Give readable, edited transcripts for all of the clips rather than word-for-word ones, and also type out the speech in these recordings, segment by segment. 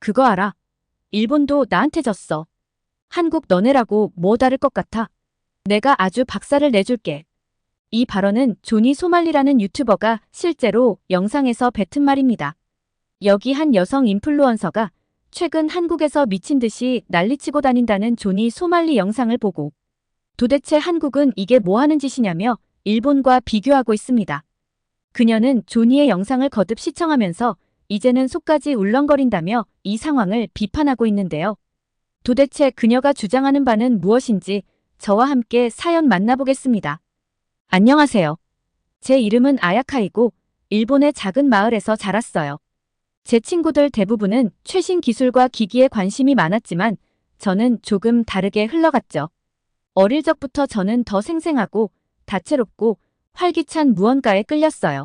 그거 알아? 일본도 나한테 졌어. 한국 너네라고 뭐 다를 것 같아? 내가 아주 박살을 내줄게. 이 발언은 조니 소말리라는 유튜버가 실제로 영상에서 뱉은 말입니다. 여기 한 여성 인플루언서가 최근 한국에서 미친 듯이 난리치고 다닌다는 조니 소말리 영상을 보고 도대체 한국은 이게 뭐 하는 짓이냐며 일본과 비교하고 있습니다. 그녀는 조니의 영상을 거듭 시청하면서 이제는 속까지 울렁거린다며 이 상황을 비판하고 있는데요. 도대체 그녀가 주장하는 바는 무엇인지 저와 함께 사연 만나보겠습니다. 안녕하세요. 제 이름은 아야카이고 일본의 작은 마을에서 자랐어요. 제 친구들 대부분은 최신 기술과 기기에 관심이 많았지만 저는 조금 다르게 흘러갔죠. 어릴 적부터 저는 더 생생하고 다채롭고 활기찬 무언가에 끌렸어요.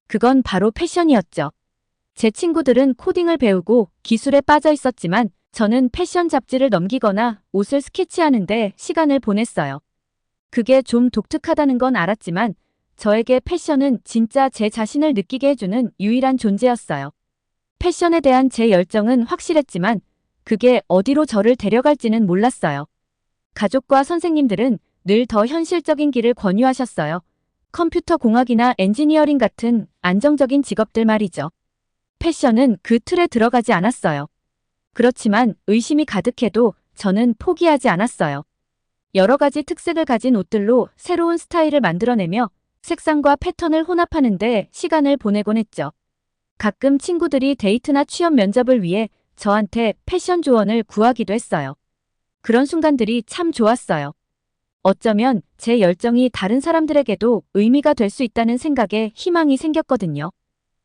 그건 바로 패션이었죠. 제 친구들은 코딩을 배우고 기술에 빠져 있었지만 저는 패션 잡지를 넘기거나 옷을 스케치하는데 시간을 보냈어요. 그게 좀 독특하다는 건 알았지만 저에게 패션은 진짜 제 자신을 느끼게 해주는 유일한 존재였어요. 패션에 대한 제 열정은 확실했지만 그게 어디로 저를 데려갈지는 몰랐어요. 가족과 선생님들은 늘 더 현실적인 길을 권유하셨어요. 컴퓨터 공학이나 엔지니어링 같은 안정적인 직업들 말이죠. 패션은 그 틀에 들어가지 않았어요. 그렇지만 의심이 가득해도 저는 포기하지 않았어요. 여러 가지 특색을 가진 옷들로 새로운 스타일을 만들어내며 색상과 패턴을 혼합하는데 시간을 보내곤 했죠. 가끔 친구들이 데이트나 취업 면접을 위해 저한테 패션 조언을 구하기도 했어요. 그런 순간들이 참 좋았어요. 어쩌면 제 열정이 다른 사람들에게도 의미가 될 수 있다는 생각에 희망이 생겼거든요.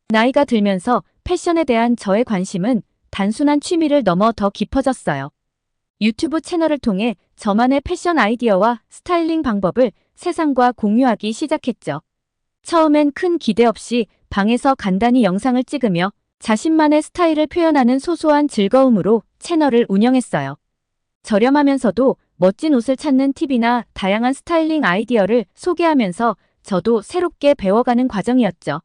나이가 들면서 패션에 대한 저의 관심은 단순한 취미를 넘어 더 깊어졌어요. 유튜브 채널을 통해 저만의 패션 아이디어와 스타일링 방법을 세상과 공유하기 시작했죠. 처음엔 큰 기대 없이 방에서 간단히 영상을 찍으며 자신만의 스타일을 표현하는 소소한 즐거움으로 채널을 운영했어요. 저렴하면서도 멋진 옷을 찾는 팁이나 다양한 스타일링 아이디어를 소개하면서 저도 새롭게 배워가는 과정이었죠.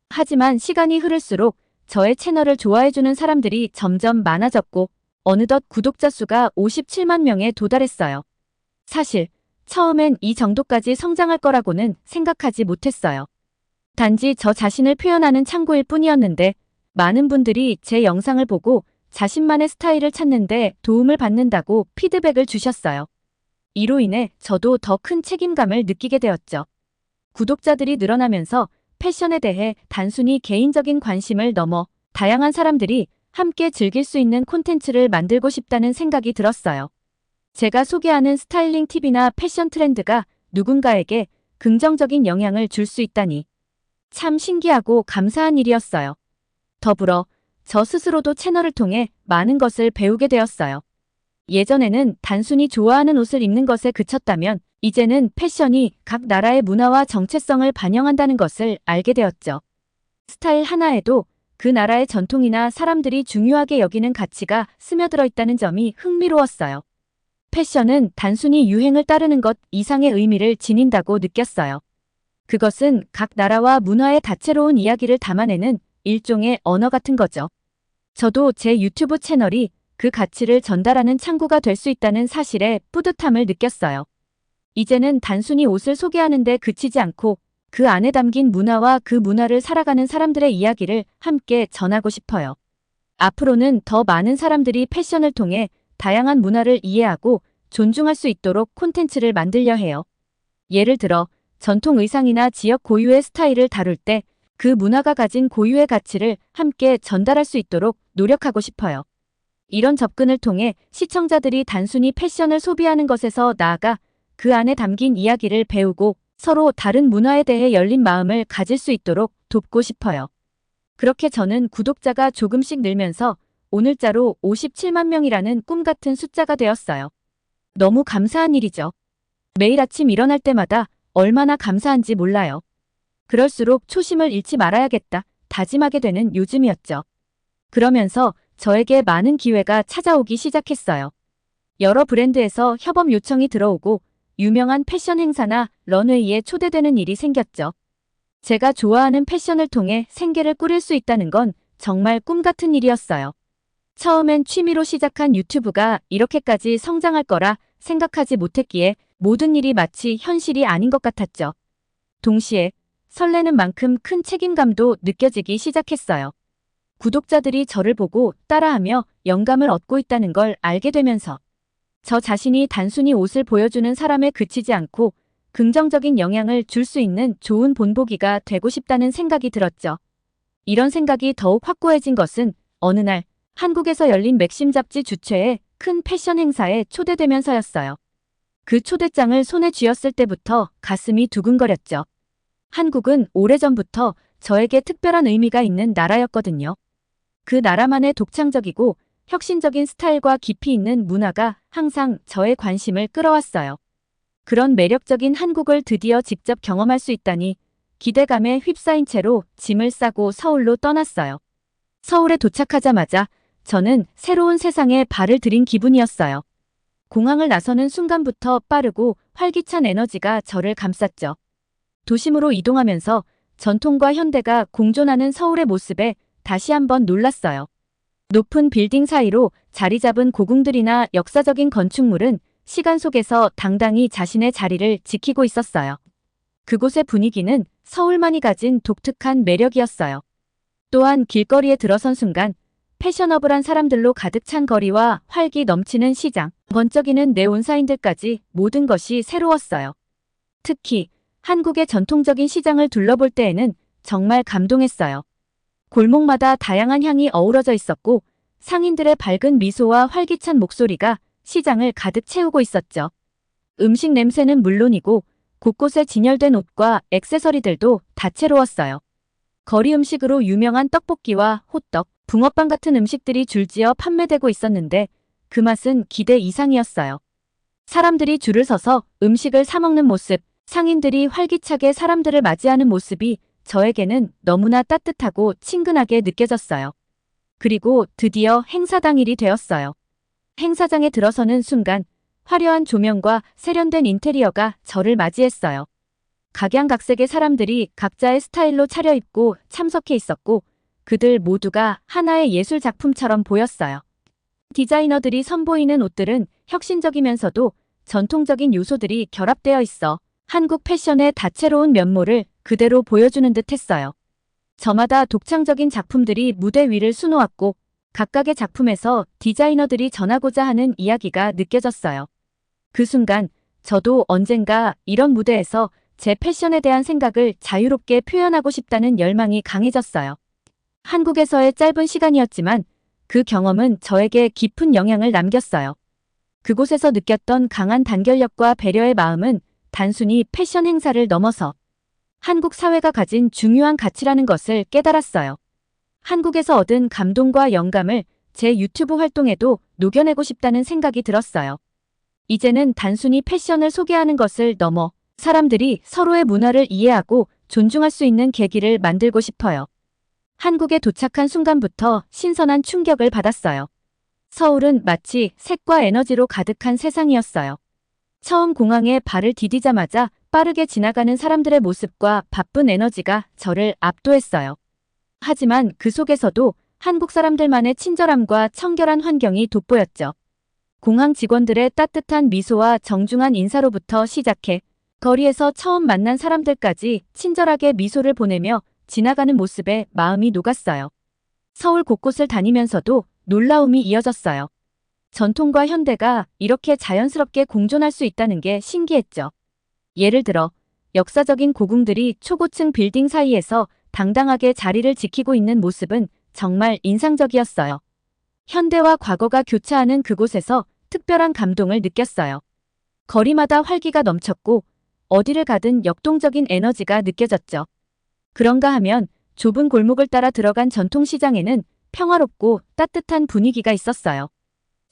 하지만 시간이 흐를수록 저의 채널을 좋아해주는 사람들이 점점 많아졌고 어느덧 구독자 수가 57만 명에 도달했어요. 사실 처음엔 이 정도까지 성장할 거라고는 생각하지 못했어요. 단지 저 자신을 표현하는 창구일 뿐이었는데 많은 분들이 제 영상을 보고 자신만의 스타일을 찾는데 도움을 받는다고 피드백을 주셨어요. 이로 인해 저도 더 큰 책임감을 느끼게 되었죠. 구독자들이 늘어나면서 패션에 대해 단순히 개인적인 관심을 넘어 다양한 사람들이 함께 즐길 수 있는 콘텐츠를 만들고 싶다는 생각이 들었어요. 제가 소개하는 스타일링 팁이나 패션 트렌드가 누군가에게 긍정적인 영향을 줄 수 있다니 참 신기하고 감사한 일이었어요. 더불어 저 스스로도 채널을 통해 많은 것을 배우게 되었어요. 예전에는 단순히 좋아하는 옷을 입는 것에 그쳤다면 이제는 패션이 각 나라의 문화와 정체성을 반영한다는 것을 알게 되었죠. 스타일 하나에도 그 나라의 전통이나 사람들이 중요하게 여기는 가치가 스며들어 있다는 점이 흥미로웠어요. 패션은 단순히 유행을 따르는 것 이상의 의미를 지닌다고 느꼈어요. 그것은 각 나라와 문화의 다채로운 이야기를 담아내는 일종의 언어 같은 거죠. 저도 제 유튜브 채널이 그 가치를 전달하는 창구가 될 수 있다는 사실에 뿌듯함을 느꼈어요. 이제는 단순히 옷을 소개하는 데 그치지 않고 그 안에 담긴 문화와 그 문화를 살아가는 사람들의 이야기를 함께 전하고 싶어요. 앞으로는 더 많은 사람들이 패션을 통해 다양한 문화를 이해하고 존중할 수 있도록 콘텐츠를 만들려 해요. 예를 들어 전통 의상이나 지역 고유의 스타일을 다룰 때 그 문화가 가진 고유의 가치를 함께 전달할 수 있도록 노력하고 싶어요. 이런 접근을 통해 시청자들이 단순히 패션을 소비하는 것에서 나아가 그 안에 담긴 이야기를 배우고 서로 다른 문화에 대해 열린 마음을 가질 수 있도록 돕고 싶어요. 그렇게 저는 구독자가 조금씩 늘면서 오늘자로 57만 명이라는 꿈 같은 숫자가 되었어요. 너무 감사한 일이죠. 매일 아침 일어날 때마다 얼마나 감사한지 몰라요. 그럴수록 초심을 잃지 말아야겠다 다짐하게 되는 요즘이었죠. 그러면서 저에게 많은 기회가 찾아오기 시작했어요. 여러 브랜드에서 협업 요청이 들어오고 유명한 패션 행사나 런웨이에 초대되는 일이 생겼죠. 제가 좋아하는 패션을 통해 생계를 꾸릴 수 있다는 건 정말 꿈 같은 일이었어요. 처음엔 취미로 시작한 유튜브가 이렇게까지 성장할 거라 생각하지 못했기에 모든 일이 마치 현실이 아닌 것 같았죠. 동시에 설레는 만큼 큰 책임감도 느껴지기 시작했어요. 구독자들이 저를 보고 따라하며 영감을 얻고 있다는 걸 알게 되면서 저 자신이 단순히 옷을 보여주는 사람에 그치지 않고 긍정적인 영향을 줄 수 있는 좋은 본보기가 되고 싶다는 생각이 들었죠. 이런 생각이 더욱 확고해진 것은 어느 날 한국에서 열린 맥심 잡지 주최의 큰 패션 행사에 초대되면서였어요. 그 초대장을 손에 쥐었을 때부터 가슴이 두근거렸죠. 한국은 오래전부터 저에게 특별한 의미가 있는 나라였거든요. 그 나라만의 독창적이고 혁신적인 스타일과 깊이 있는 문화가 항상 저의 관심을 끌어왔어요. 그런 매력적인 한국을 드디어 직접 경험할 수 있다니 기대감에 휩싸인 채로 짐을 싸고 서울로 떠났어요. 서울에 도착하자마자 저는 새로운 세상에 발을 들인 기분이었어요. 공항을 나서는 순간부터 빠르고 활기찬 에너지가 저를 감쌌죠. 도심으로 이동하면서 전통과 현대가 공존하는 서울의 모습에 다시 한번 놀랐어요. 높은 빌딩 사이로 자리 잡은 고궁들이나 역사적인 건축물은 시간 속에서 당당히 자신의 자리를 지키고 있었어요. 그곳의 분위기는 서울만이 가진 독특한 매력이었어요. 또한 길거리에 들어선 순간 패셔너블한 사람들로 가득 찬 거리와 활기 넘치는 시장, 번쩍이는 네온 사인들까지 모든 것이 새로웠어요. 특히 한국의 전통적인 시장을 둘러볼 때에는 정말 감동했어요. 골목마다 다양한 향이 어우러져 있었고 상인들의 밝은 미소와 활기찬 목소리가 시장을 가득 채우고 있었죠. 음식 냄새는 물론이고 곳곳에 진열된 옷과 액세서리들도 다채로웠어요. 거리 음식으로 유명한 떡볶이와 호떡, 붕어빵 같은 음식들이 줄지어 판매되고 있었는데 그 맛은 기대 이상이었어요. 사람들이 줄을 서서 음식을 사 먹는 모습, 상인들이 활기차게 사람들을 맞이하는 모습이 저에게는 너무나 따뜻하고 친근하게 느껴졌어요. 그리고 드디어 행사 당일이 되었어요. 행사장에 들어서는 순간 화려한 조명과 세련된 인테리어가 저를 맞이했어요. 각양각색의 사람들이 각자의 스타일로 차려입고 참석해 있었고 그들 모두가 하나의 예술 작품처럼 보였어요. 디자이너들이 선보이는 옷들은 혁신적이면서도 전통적인 요소들이 결합되어 있어 한국 패션의 다채로운 면모를 그대로 보여주는 듯 했어요. 저마다 독창적인 작품들이 무대 위를 수놓았고 각각의 작품에서 디자이너들이 전하고자 하는 이야기가 느껴졌어요. 그 순간 저도 언젠가 이런 무대에서 제 패션에 대한 생각을 자유롭게 표현하고 싶다는 열망이 강해졌어요. 한국에서의 짧은 시간이었지만 그 경험은 저에게 깊은 영향을 남겼어요. 그곳에서 느꼈던 강한 단결력과 배려의 마음은 단순히 패션 행사를 넘어서 한국 사회가 가진 중요한 가치라는 것을 깨달았어요. 한국에서 얻은 감동과 영감을 제 유튜브 활동에도 녹여내고 싶다는 생각이 들었어요. 이제는 단순히 패션을 소개하는 것을 넘어 사람들이 서로의 문화를 이해하고 존중할 수 있는 계기를 만들고 싶어요. 한국에 도착한 순간부터 신선한 충격을 받았어요. 서울은 마치 색과 에너지로 가득한 세상이었어요. 처음 공항에 발을 디디자마자 빠르게 지나가는 사람들의 모습과 바쁜 에너지가 저를 압도했어요. 하지만 그 속에서도 한국 사람들만의 친절함과 청결한 환경이 돋보였죠. 공항 직원들의 따뜻한 미소와 정중한 인사로부터 시작해 거리에서 처음 만난 사람들까지 친절하게 미소를 보내며 지나가는 모습에 마음이 녹았어요. 서울 곳곳을 다니면서도 놀라움이 이어졌어요. 전통과 현대가 이렇게 자연스럽게 공존할 수 있다는 게 신기했죠. 예를 들어 역사적인 고궁들이 초고층 빌딩 사이에서 당당하게 자리를 지키고 있는 모습은 정말 인상적이었어요. 현대와 과거가 교차하는 그곳에서 특별한 감동을 느꼈어요. 거리마다 활기가 넘쳤고 어디를 가든 역동적인 에너지가 느껴졌죠. 그런가 하면 좁은 골목을 따라 들어간 전통시장에는 평화롭고 따뜻한 분위기가 있었어요.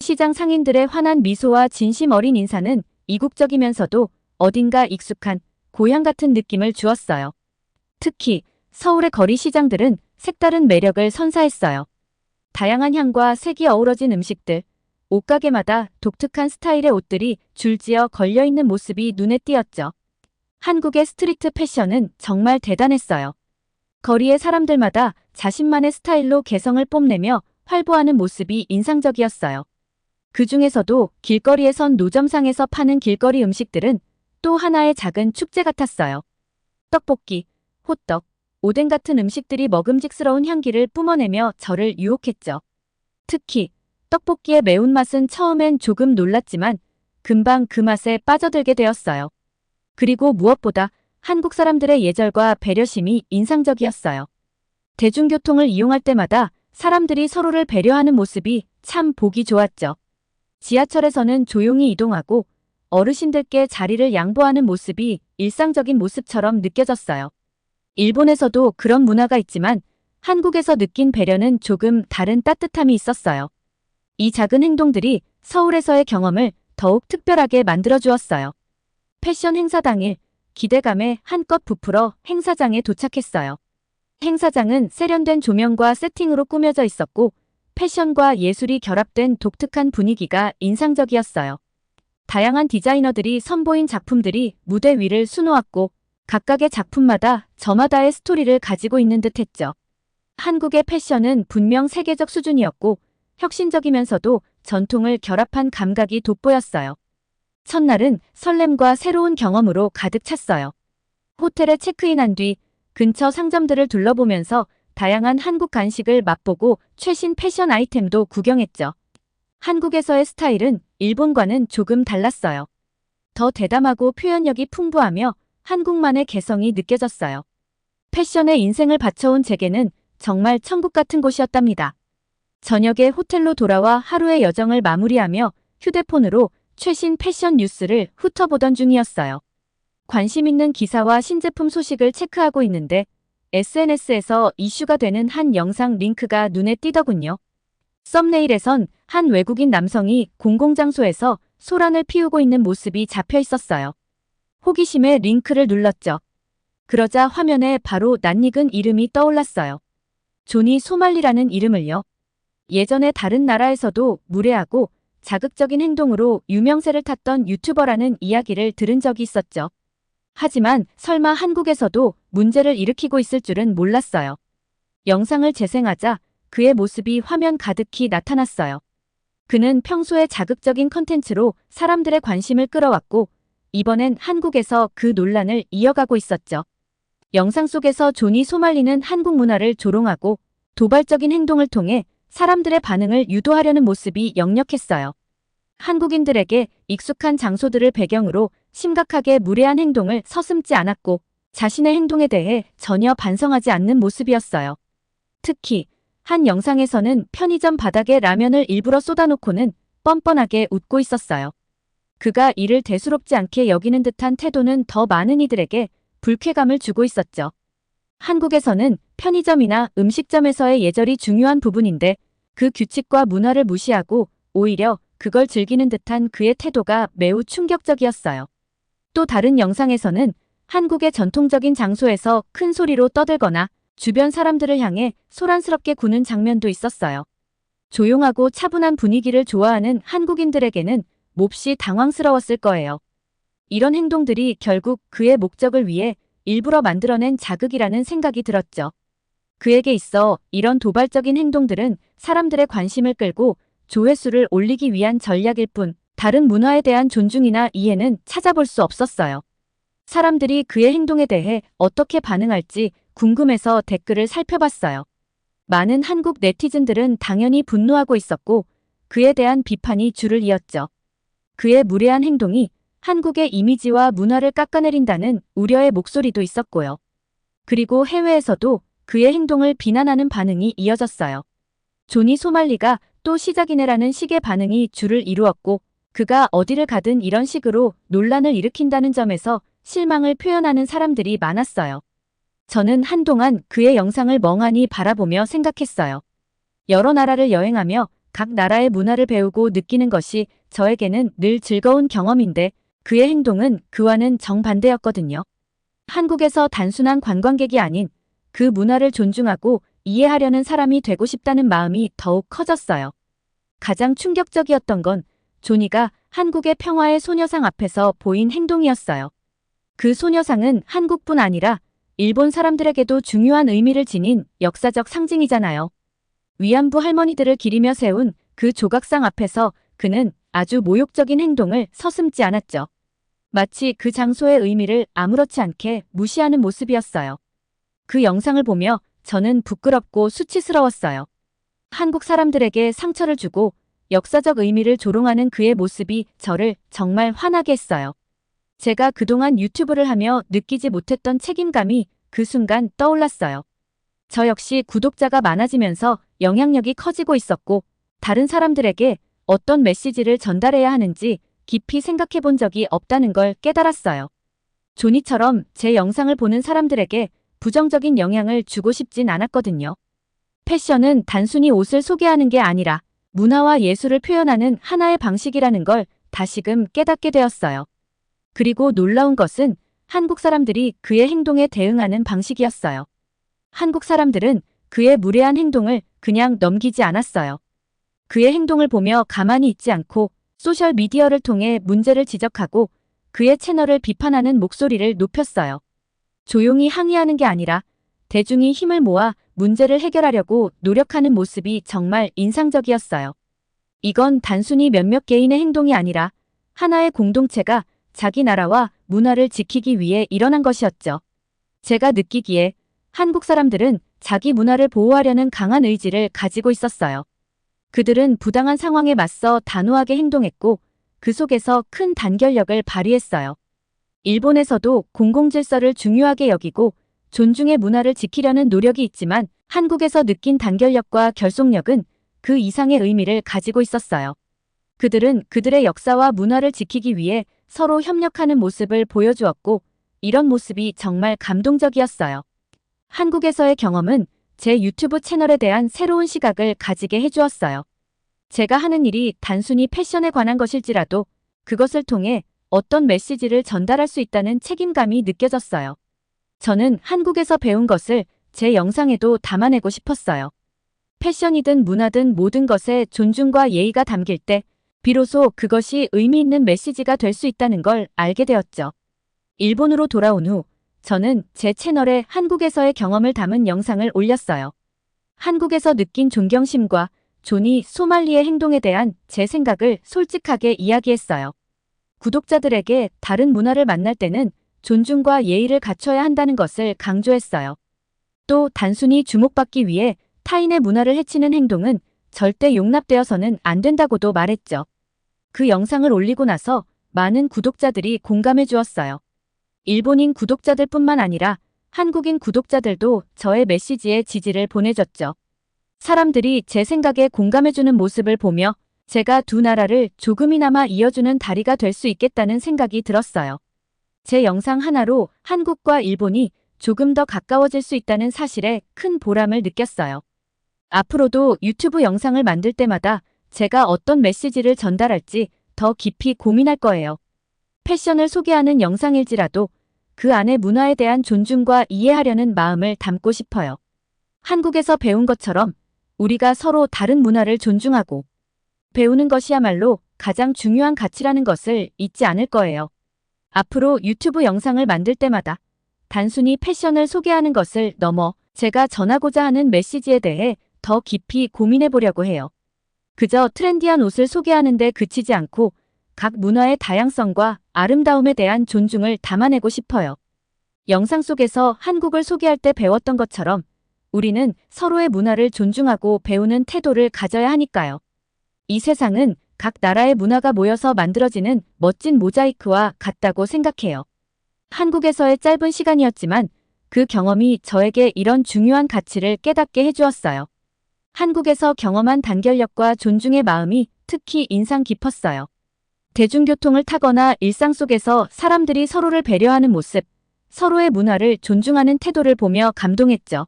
시장 상인들의 환한 미소와 진심 어린 인사는 이국적이면서도 어딘가 익숙한 고향 같은 느낌을 주었어요. 특히 서울의 거리 시장들은 색다른 매력을 선사했어요. 다양한 향과 색이 어우러진 음식들, 옷가게마다 독특한 스타일의 옷들이 줄지어 걸려있는 모습이 눈에 띄었죠. 한국의 스트리트 패션은 정말 대단했어요. 거리의 사람들마다 자신만의 스타일로 개성을 뽐내며 활보하는 모습이 인상적이었어요. 그 중에서도 길거리에 선 노점상에서 파는 길거리 음식들은 또 하나의 작은 축제 같았어요. 떡볶이, 호떡, 오뎅 같은 음식들이 먹음직스러운 향기를 뿜어내며 저를 유혹했죠. 특히 떡볶이의 매운맛은 처음엔 조금 놀랐지만 금방 그 맛에 빠져들게 되었어요. 그리고 무엇보다 한국 사람들의 예절과 배려심이 인상적이었어요. 대중교통을 이용할 때마다 사람들이 서로를 배려하는 모습이 참 보기 좋았죠. 지하철에서는 조용히 이동하고 어르신들께 자리를 양보하는 모습이 일상적인 모습처럼 느껴졌어요. 일본에서도 그런 문화가 있지만 한국에서 느낀 배려는 조금 다른 따뜻함이 있었어요. 이 작은 행동들이 서울에서의 경험을 더욱 특별하게 만들어주었어요. 패션 행사 당일, 기대감에 한껏 부풀어 행사장에 도착했어요. 행사장은 세련된 조명과 세팅으로 꾸며져 있었고 패션과 예술이 결합된 독특한 분위기가 인상적이었어요. 다양한 디자이너들이 선보인 작품들이 무대 위를 수놓았고 각각의 작품마다 저마다의 스토리를 가지고 있는 듯했죠. 한국의 패션은 분명 세계적 수준이었고 혁신적이면서도 전통을 결합한 감각이 돋보였어요. 첫날은 설렘과 새로운 경험으로 가득 찼어요. 호텔에 체크인한 뒤 근처 상점들을 둘러보면서 다양한 한국 간식을 맛보고 최신 패션 아이템도 구경했죠. 한국에서의 스타일은 일본과는 조금 달랐어요. 더 대담하고 표현력이 풍부하며 한국만의 개성이 느껴졌어요. 패션에 인생을 바쳐온 제게는 정말 천국 같은 곳이었답니다. 저녁에 호텔로 돌아와 하루의 여정을 마무리하며 휴대폰으로 최신 패션 뉴스를 훑어보던 중이었어요. 관심 있는 기사와 신제품 소식을 체크하고 있는데 SNS에서 이슈가 되는 한 영상 링크가 눈에 띄더군요. 썸네일에선 한 외국인 남성이 공공장소에서 소란을 피우고 있는 모습이 잡혀 있었어요. 호기심에 링크를 눌렀죠. 그러자 화면에 바로 낯익은 이름이 떠올랐어요. 조니 소말리라는 이름을요. 예전에 다른 나라에서도 무례하고 자극적인 행동으로 유명세를 탔던 유튜버라는 이야기를 들은 적이 있었죠. 하지만 설마 한국에서도 문제를 일으키고 있을 줄은 몰랐어요. 영상을 재생하자 그의 모습이 화면 가득히 나타났어요. 그는 평소에 자극적인 컨텐츠로 사람들의 관심을 끌어왔고 이번엔 한국에서 그 논란을 이어가고 있었죠. 영상 속에서 조니 소말리는 한국 문화를 조롱하고 도발적인 행동을 통해 사람들의 반응을 유도하려는 모습이 역력했어요. 한국인들에게 익숙한 장소들을 배경으로 심각하게 무례한 행동을 서슴지 않았고 자신의 행동에 대해 전혀 반성하지 않는 모습이었어요. 특히 한 영상에서는 편의점 바닥에 라면을 일부러 쏟아놓고는 뻔뻔하게 웃고 있었어요. 그가 이를 대수롭지 않게 여기는 듯한 태도는 더 많은 이들에게 불쾌감을 주고 있었죠. 한국에서는 편의점이나 음식점에서의 예절이 중요한 부분인데 그 규칙과 문화를 무시하고 오히려 그걸 즐기는 듯한 그의 태도가 매우 충격적이었어요. 또 다른 영상에서는 한국의 전통적인 장소에서 큰 소리로 떠들거나 주변 사람들을 향해 소란스럽게 구는 장면도 있었어요. 조용하고 차분한 분위기를 좋아하는 한국인들에게는 몹시 당황스러웠을 거예요. 이런 행동들이 결국 그의 목적을 위해 일부러 만들어낸 자극이라는 생각이 들었죠. 그에게 있어 이런 도발적인 행동들은 사람들의 관심을 끌고 조회수를 올리기 위한 전략일 뿐 다른 문화에 대한 존중이나 이해는 찾아볼 수 없었어요. 사람들이 그의 행동에 대해 어떻게 반응할지 궁금해서 댓글을 살펴봤어요. 많은 한국 네티즌들은 당연히 분노하고 있었고 그에 대한 비판이 줄을 이었죠. 그의 무례한 행동이 한국의 이미지와 문화를 깎아내린다는 우려의 목소리도 있었고요. 그리고 해외에서도 그의 행동을 비난하는 반응이 이어졌어요. 조니 소말리가 또 시작이네라는 식의 반응이 줄을 이루었고 그가 어디를 가든 이런 식으로 논란을 일으킨다는 점에서 실망을 표현하는 사람들이 많았어요. 저는 한동안 그의 영상을 멍하니 바라보며 생각했어요. 여러 나라를 여행하며 각 나라의 문화를 배우고 느끼는 것이 저에게는 늘 즐거운 경험인데 그의 행동은 그와는 정반대였거든요. 한국에서 단순한 관광객이 아닌 그 문화를 존중하고 이해하려는 사람이 되고 싶다는 마음이 더욱 커졌어요. 가장 충격적이었던 건 조니가 한국의 평화의 소녀상 앞에서 보인 행동이었어요. 그 소녀상은 한국뿐 아니라 일본 사람들에게도 중요한 의미를 지닌 역사적 상징이잖아요. 위안부 할머니들을 기리며 세운 그 조각상 앞에서 그는 아주 모욕적인 행동을 서슴지 않았죠. 마치 그 장소의 의미를 아무렇지 않게 무시하는 모습이었어요. 그 영상을 보며 저는 부끄럽고 수치스러웠어요. 한국 사람들에게 상처를 주고 역사적 의미를 조롱하는 그의 모습이 저를 정말 화나게 했어요. 제가 그동안 유튜브를 하며 느끼지 못했던 책임감이 그 순간 떠올랐어요. 저 역시 구독자가 많아지면서 영향력이 커지고 있었고 다른 사람들에게 어떤 메시지를 전달해야 하는지 깊이 생각해 본 적이 없다는 걸 깨달았어요. 조니처럼 제 영상을 보는 사람들에게 부정적인 영향을 주고 싶진 않았거든요. 패션은 단순히 옷을 소개하는 게 아니라 문화와 예술을 표현하는 하나의 방식이라는 걸 다시금 깨닫게 되었어요. 그리고 놀라운 것은 한국 사람들이 그의 행동에 대응하는 방식이었어요. 한국 사람들은 그의 무례한 행동을 그냥 넘기지 않았어요. 그의 행동을 보며 가만히 있지 않고 소셜미디어를 통해 문제를 지적하고 그의 채널을 비판하는 목소리를 높였어요. 조용히 항의하는 게 아니라 대중이 힘을 모아 문제를 해결하려고 노력하는 모습이 정말 인상적이었어요. 이건 단순히 몇몇 개인의 행동이 아니라 하나의 공동체가 자기 나라와 문화를 지키기 위해 일어난 것이었죠. 제가 느끼기에 한국 사람들은 자기 문화를 보호하려는 강한 의지를 가지고 있었어요. 그들은 부당한 상황에 맞서 단호하게 행동했고 그 속에서 큰 단결력을 발휘했어요. 일본에서도 공공질서를 중요하게 여기고 존중의 문화를 지키려는 노력이 있지만 한국에서 느낀 단결력과 결속력은 그 이상의 의미를 가지고 있었어요. 그들은 그들의 역사와 문화를 지키기 위해 서로 협력하는 모습을 보여주었고 이런 모습이 정말 감동적이었어요. 한국에서의 경험은 제 유튜브 채널에 대한 새로운 시각을 가지게 해주었어요. 제가 하는 일이 단순히 패션에 관한 것일지라도 그것을 통해 어떤 메시지를 전달할 수 있다는 책임감이 느껴졌어요. 저는 한국에서 배운 것을 제 영상에도 담아내고 싶었어요. 패션이든 문화든 모든 것에 존중과 예의가 담길 때 비로소 그것이 의미 있는 메시지가 될 수 있다는 걸 알게 되었죠. 일본으로 돌아온 후 저는 제 채널에 한국에서의 경험을 담은 영상을 올렸어요. 한국에서 느낀 존경심과 조니 소말리의 행동에 대한 제 생각을 솔직하게 이야기했어요. 구독자들에게 다른 문화를 만날 때는 존중과 예의를 갖춰야 한다는 것을 강조했어요. 또 단순히 주목받기 위해 타인의 문화를 해치는 행동은 절대 용납되어서는 안 된다고도 말했죠. 그 영상을 올리고 나서 많은 구독자들이 공감해 주었어요. 일본인 구독자들뿐만 아니라 한국인 구독자들도 저의 메시지에 지지를 보내줬죠. 사람들이 제 생각에 공감해주는 모습을 보며 제가 두 나라를 조금이나마 이어주는 다리가 될 수 있겠다는 생각이 들었어요. 제 영상 하나로 한국과 일본이 조금 더 가까워질 수 있다는 사실에 큰 보람을 느꼈어요. 앞으로도 유튜브 영상을 만들 때마다 제가 어떤 메시지를 전달할지 더 깊이 고민할 거예요. 패션을 소개하는 영상일지라도 그 안의 문화에 대한 존중과 이해하려는 마음을 담고 싶어요. 한국에서 배운 것처럼 우리가 서로 다른 문화를 존중하고 배우는 것이야말로 가장 중요한 가치라는 것을 잊지 않을 거예요. 앞으로 유튜브 영상을 만들 때마다 단순히 패션을 소개하는 것을 넘어 제가 전하고자 하는 메시지에 대해 더 깊이 고민해 보려고 해요. 그저 트렌디한 옷을 소개하는 데 그치지 않고 각 문화의 다양성과 아름다움에 대한 존중을 담아내고 싶어요. 영상 속에서 한국을 소개할 때 배웠던 것처럼 우리는 서로의 문화를 존중하고 배우는 태도를 가져야 하니까요. 이 세상은 각 나라의 문화가 모여서 만들어지는 멋진 모자이크와 같다고 생각해요. 한국에서의 짧은 시간이었지만 그 경험이 저에게 이런 중요한 가치를 깨닫게 해주었어요. 한국에서 경험한 단결력과 존중의 마음이 특히 인상 깊었어요. 대중교통을 타거나 일상 속에서 사람들이 서로를 배려하는 모습, 서로의 문화를 존중하는 태도를 보며 감동했죠.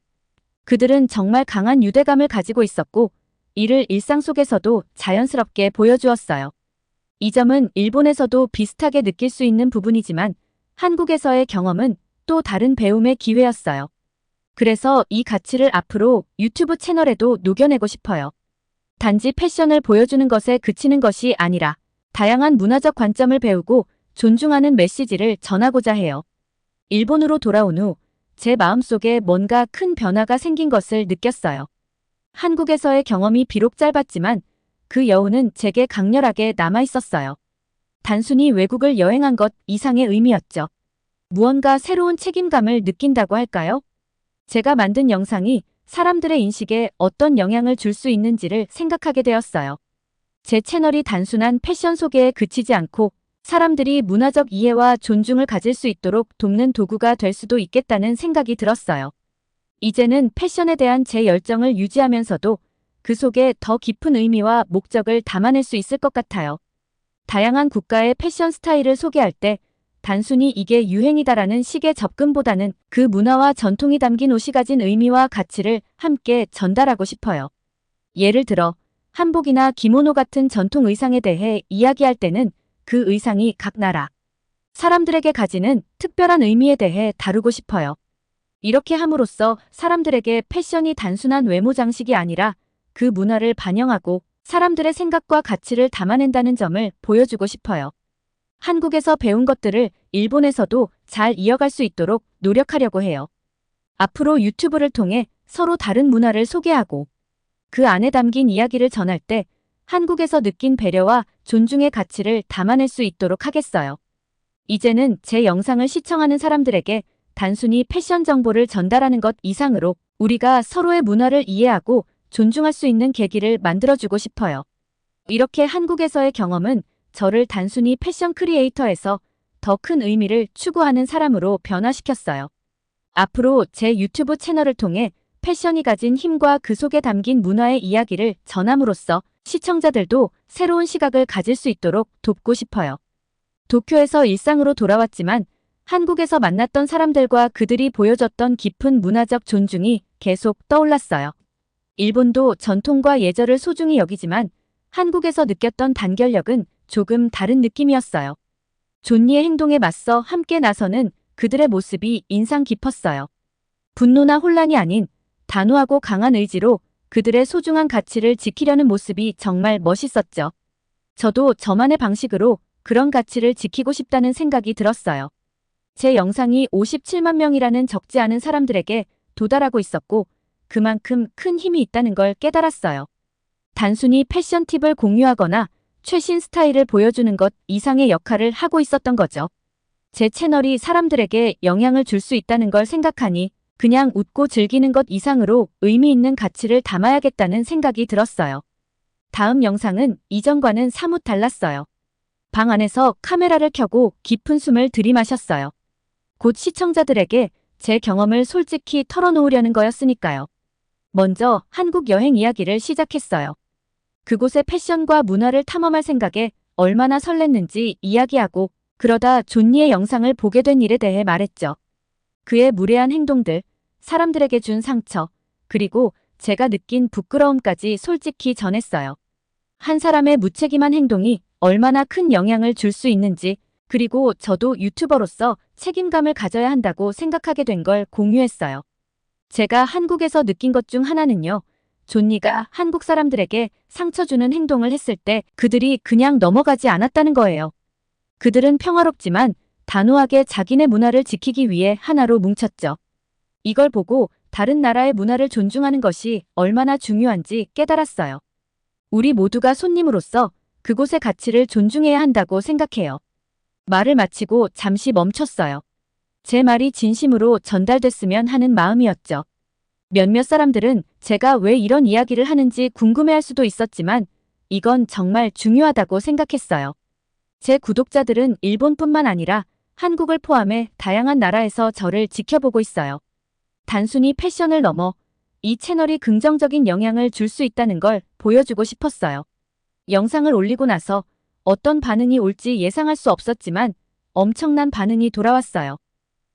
그들은 정말 강한 유대감을 가지고 있었고 이를 일상 속에서도 자연스럽게 보여주었어요. 이 점은 일본에서도 비슷하게 느낄 수 있는 부분이지만 한국에서의 경험은 또 다른 배움의 기회였어요. 그래서 이 가치를 앞으로 유튜브 채널에도 녹여내고 싶어요. 단지 패션을 보여주는 것에 그치는 것이 아니라 다양한 문화적 관점을 배우고 존중하는 메시지를 전하고자 해요. 일본으로 돌아온 후 제 마음속에 뭔가 큰 변화가 생긴 것을 느꼈어요. 한국에서의 경험이 비록 짧았지만 그 여운은 제게 강렬하게 남아 있었어요. 단순히 외국을 여행한 것 이상의 의미였죠. 무언가 새로운 책임감을 느낀다고 할까요? 제가 만든 영상이 사람들의 인식에 어떤 영향을 줄 수 있는지를 생각하게 되었어요. 제 채널이 단순한 패션 소개에 그치지 않고 사람들이 문화적 이해와 존중을 가질 수 있도록 돕는 도구가 될 수도 있겠다는 생각이 들었어요. 이제는 패션에 대한 제 열정을 유지하면서도 그 속에 더 깊은 의미와 목적을 담아낼 수 있을 것 같아요. 다양한 국가의 패션 스타일을 소개할 때 단순히 이게 유행이다라는 식의 접근보다는 그 문화와 전통이 담긴 옷이 가진 의미와 가치를 함께 전달하고 싶어요. 예를 들어 한복이나 기모노 같은 전통 의상에 대해 이야기할 때는 그 의상이 각 나라 사람들에게 가지는 특별한 의미에 대해 다루고 싶어요. 이렇게 함으로써 사람들에게 패션이 단순한 외모 장식이 아니라 그 문화를 반영하고 사람들의 생각과 가치를 담아낸다는 점을 보여주고 싶어요. 한국에서 배운 것들을 일본에서도 잘 이어갈 수 있도록 노력하려고 해요. 앞으로 유튜브를 통해 서로 다른 문화를 소개하고 그 안에 담긴 이야기를 전할 때 한국에서 느낀 배려와 존중의 가치를 담아낼 수 있도록 하겠어요. 이제는 제 영상을 시청하는 사람들에게 단순히 패션 정보를 전달하는 것 이상으로 우리가 서로의 문화를 이해하고 존중할 수 있는 계기를 만들어주고 싶어요. 이렇게 한국에서의 경험은 저를 단순히 패션 크리에이터에서 더 큰 의미를 추구하는 사람으로 변화시켰어요. 앞으로 제 유튜브 채널을 통해 패션이 가진 힘과 그 속에 담긴 문화의 이야기를 전함으로써 시청자들도 새로운 시각을 가질 수 있도록 돕고 싶어요. 도쿄에서 일상으로 돌아왔지만 한국에서 만났던 사람들과 그들이 보여줬던 깊은 문화적 존중이 계속 떠올랐어요. 일본도 전통과 예절을 소중히 여기지만 한국에서 느꼈던 단결력은 조금 다른 느낌이었어요. 존니의 행동에 맞서 함께 나서는 그들의 모습이 인상 깊었어요. 분노나 혼란이 아닌 단호하고 강한 의지로 그들의 소중한 가치를 지키려는 모습이 정말 멋있었죠. 저도 저만의 방식으로 그런 가치를 지키고 싶다는 생각이 들었어요. 제 영상이 57만 명이라는 적지 않은 사람들에게 도달하고 있었고 그만큼 큰 힘이 있다는 걸 깨달았어요. 단순히 패션 팁을 공유하거나 최신 스타일을 보여주는 것 이상의 역할을 하고 있었던 거죠. 제 채널이 사람들에게 영향을 줄 수 있다는 걸 생각하니 그냥 웃고 즐기는 것 이상으로 의미 있는 가치를 담아야겠다는 생각이 들었어요. 다음 영상은 이전과는 사뭇 달랐어요. 방 안에서 카메라를 켜고 깊은 숨을 들이마셨어요. 곧 시청자들에게 제 경험을 솔직히 털어놓으려는 거였으니까요. 먼저 한국 여행 이야기를 시작했어요. 그곳의 패션과 문화를 탐험할 생각에 얼마나 설렜는지 이야기하고 그러다 존니의 영상을 보게 된 일에 대해 말했죠. 그의 무례한 행동들, 사람들에게 준 상처, 그리고 제가 느낀 부끄러움까지 솔직히 전했어요. 한 사람의 무책임한 행동이 얼마나 큰 영향을 줄 수 있는지, 그리고 저도 유튜버로서 책임감을 가져야 한다고 생각하게 된 걸 공유했어요. 제가 한국에서 느낀 것 중 하나는요. 존니가 한국 사람들에게 상처 주는 행동을 했을 때 그들이 그냥 넘어가지 않았다는 거예요. 그들은 평화롭지만 단호하게 자기네 문화를 지키기 위해 하나로 뭉쳤죠. 이걸 보고 다른 나라의 문화를 존중하는 것이 얼마나 중요한지 깨달았어요. 우리 모두가 손님으로서 그곳의 가치를 존중해야 한다고 생각해요. 말을 마치고 잠시 멈췄어요. 제 말이 진심으로 전달됐으면 하는 마음이었죠. 몇몇 사람들은 제가 왜 이런 이야기를 하는지 궁금해할 수도 있었지만 이건 정말 중요하다고 생각했어요. 제 구독자들은 일본뿐만 아니라 한국을 포함해 다양한 나라에서 저를 지켜보고 있어요. 단순히 패션을 넘어 이 채널이 긍정적인 영향을 줄 수 있다는 걸 보여주고 싶었어요. 영상을 올리고 나서 어떤 반응이 올지 예상할 수 없었지만 엄청난 반응이 돌아왔어요.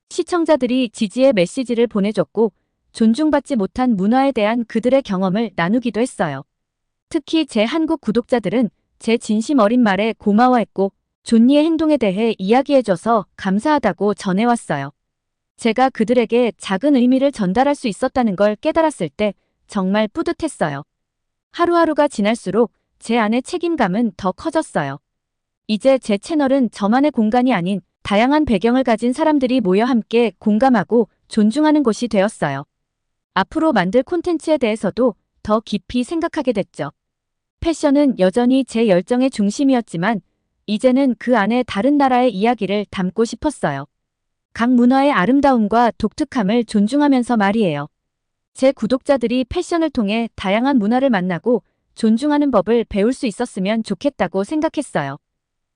시청자들이 지지의 메시지를 보내줬고 존중받지 못한 문화에 대한 그들의 경험을 나누기도 했어요. 특히 제 한국 구독자들은 제 진심 어린 말에 고마워했고 존니의 행동에 대해 이야기해줘서 감사하다고 전해왔어요. 제가 그들에게 작은 의미를 전달할 수 있었다는 걸 깨달았을 때 정말 뿌듯했어요. 하루하루가 지날수록 제 안의 책임감은 더 커졌어요. 이제 제 채널은 저만의 공간이 아닌 다양한 배경을 가진 사람들이 모여 함께 공감하고 존중하는 곳이 되었어요. 앞으로 만들 콘텐츠에 대해서도 더 깊이 생각하게 됐죠. 패션은 여전히 제 열정의 중심이었지만 이제는 그 안에 다른 나라의 이야기를 담고 싶었어요. 각 문화의 아름다움과 독특함을 존중하면서 말이에요. 제 구독자들이 패션을 통해 다양한 문화를 만나고 존중하는 법을 배울 수 있었으면 좋겠다고 생각했어요.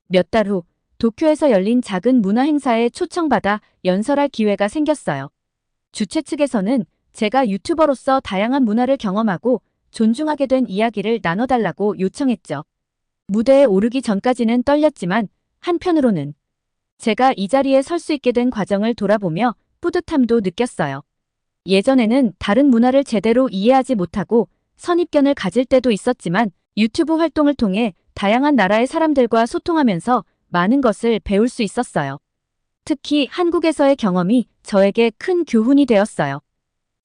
몇 달 후 도쿄에서 열린 작은 문화 행사에 초청받아 연설할 기회가 생겼어요. 주최 측에서는 제가 유튜버로서 다양한 문화를 경험하고 존중하게 된 이야기를 나눠달라고 요청했죠. 무대에 오르기 전까지는 떨렸지만 한편으로는 제가 이 자리에 설 수 있게 된 과정을 돌아보며 뿌듯함도 느꼈어요. 예전에는 다른 문화를 제대로 이해하지 못하고 선입견을 가질 때도 있었지만 유튜브 활동을 통해 다양한 나라의 사람들과 소통하면서 많은 것을 배울 수 있었어요. 특히 한국에서의 경험이 저에게 큰 교훈이 되었어요.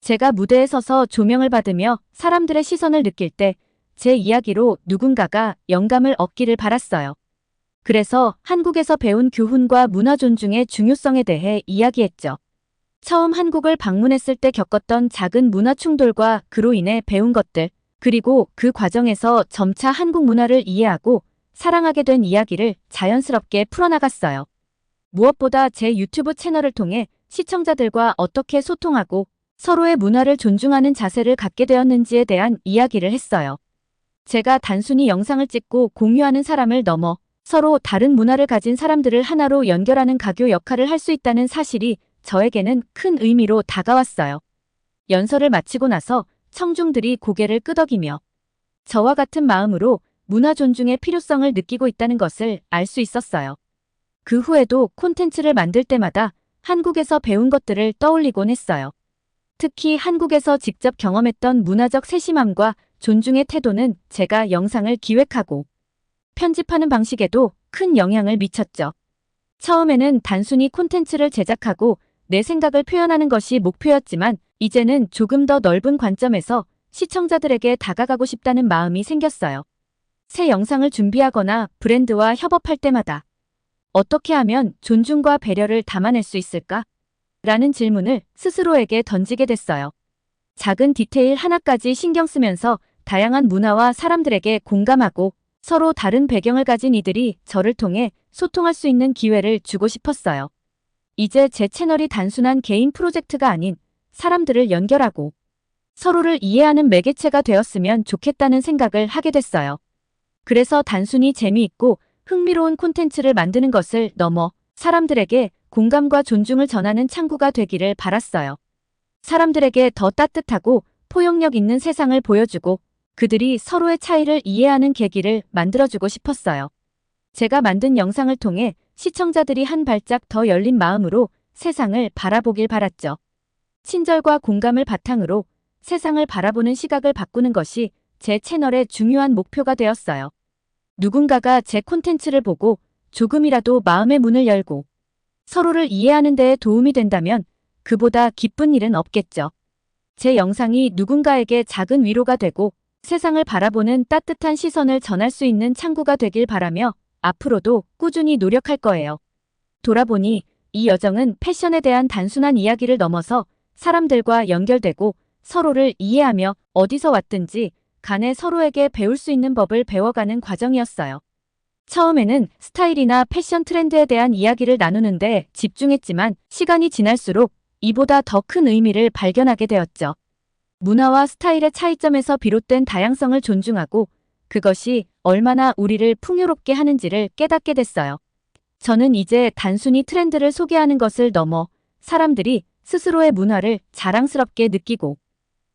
제가 무대에 서서 조명을 받으며 사람들의 시선을 느낄 때 제 이야기로 누군가가 영감을 얻기를 바랐어요. 그래서 한국에서 배운 교훈과 문화 존중의 중요성에 대해 이야기했죠. 처음 한국을 방문했을 때 겪었던 작은 문화 충돌과 그로 인해 배운 것들, 그리고 그 과정에서 점차 한국 문화를 이해하고 사랑하게 된 이야기를 자연스럽게 풀어나갔어요. 무엇보다 제 유튜브 채널을 통해 시청자들과 어떻게 소통하고 서로의 문화를 존중하는 자세를 갖게 되었는지에 대한 이야기를 했어요. 제가 단순히 영상을 찍고 공유하는 사람을 넘어 서로 다른 문화를 가진 사람들을 하나로 연결하는 가교 역할을 할 수 있다는 사실이 저에게는 큰 의미로 다가왔어요. 연설을 마치고 나서 청중들이 고개를 끄덕이며 저와 같은 마음으로 문화 존중의 필요성을 느끼고 있다는 것을 알 수 있었어요. 그 후에도 콘텐츠를 만들 때마다 한국에서 배운 것들을 떠올리곤 했어요. 특히 한국에서 직접 경험했던 문화적 세심함과 존중의 태도는 제가 영상을 기획하고 편집하는 방식에도 큰 영향을 미쳤죠. 처음에는 단순히 콘텐츠를 제작하고 내 생각을 표현하는 것이 목표였지만 이제는 조금 더 넓은 관점에서 시청자들에게 다가가고 싶다는 마음이 생겼어요. 새 영상을 준비하거나 브랜드와 협업할 때마다 어떻게 하면 존중과 배려를 담아낼 수 있을까? 라는 질문을 스스로에게 던지게 됐어요. 작은 디테일 하나까지 신경 쓰면서 다양한 문화와 사람들에게 공감하고 서로 다른 배경을 가진 이들이 저를 통해 소통할 수 있는 기회를 주고 싶었어요. 이제 제 채널이 단순한 개인 프로젝트가 아닌 사람들을 연결하고 서로를 이해하는 매개체가 되었으면 좋겠다는 생각을 하게 됐어요. 그래서 단순히 재미있고 흥미로운 콘텐츠를 만드는 것을 넘어 사람들에게 공감과 존중을 전하는 창구가 되기를 바랐어요. 사람들에게 더 따뜻하고 포용력 있는 세상을 보여주고 그들이 서로의 차이를 이해하는 계기를 만들어주고 싶었어요. 제가 만든 영상을 통해 시청자들이 한 발짝 더 열린 마음으로 세상을 바라보길 바랐죠. 친절과 공감을 바탕으로 세상을 바라보는 시각을 바꾸는 것이 제 채널의 중요한 목표가 되었어요. 누군가가 제 콘텐츠를 보고 조금이라도 마음의 문을 열고 서로를 이해하는 데에 도움이 된다면 그보다 기쁜 일은 없겠죠. 제 영상이 누군가에게 작은 위로가 되고 세상을 바라보는 따뜻한 시선을 전할 수 있는 창구가 되길 바라며 앞으로도 꾸준히 노력할 거예요. 돌아보니 이 여정은 패션에 대한 단순한 이야기를 넘어서 사람들과 연결되고 서로를 이해하며 어디서 왔든지 간에 서로에게 배울 수 있는 법을 배워가는 과정이었어요. 처음에는 스타일이나 패션 트렌드에 대한 이야기를 나누는데 집중했지만 시간이 지날수록 이보다 더 큰 의미를 발견하게 되었죠. 문화와 스타일의 차이점에서 비롯된 다양성을 존중하고 그것이 얼마나 우리를 풍요롭게 하는지를 깨닫게 됐어요. 저는 이제 단순히 트렌드를 소개하는 것을 넘어 사람들이 스스로의 문화를 자랑스럽게 느끼고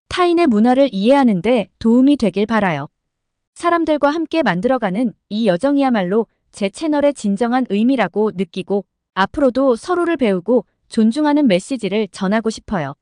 타인의 문화를 이해하는 데 도움이 되길 바라요. 사람들과 함께 만들어가는 이 여정이야말로 제 채널의 진정한 의미라고 느끼고 앞으로도 서로를 배우고 존중하는 메시지를 전하고 싶어요.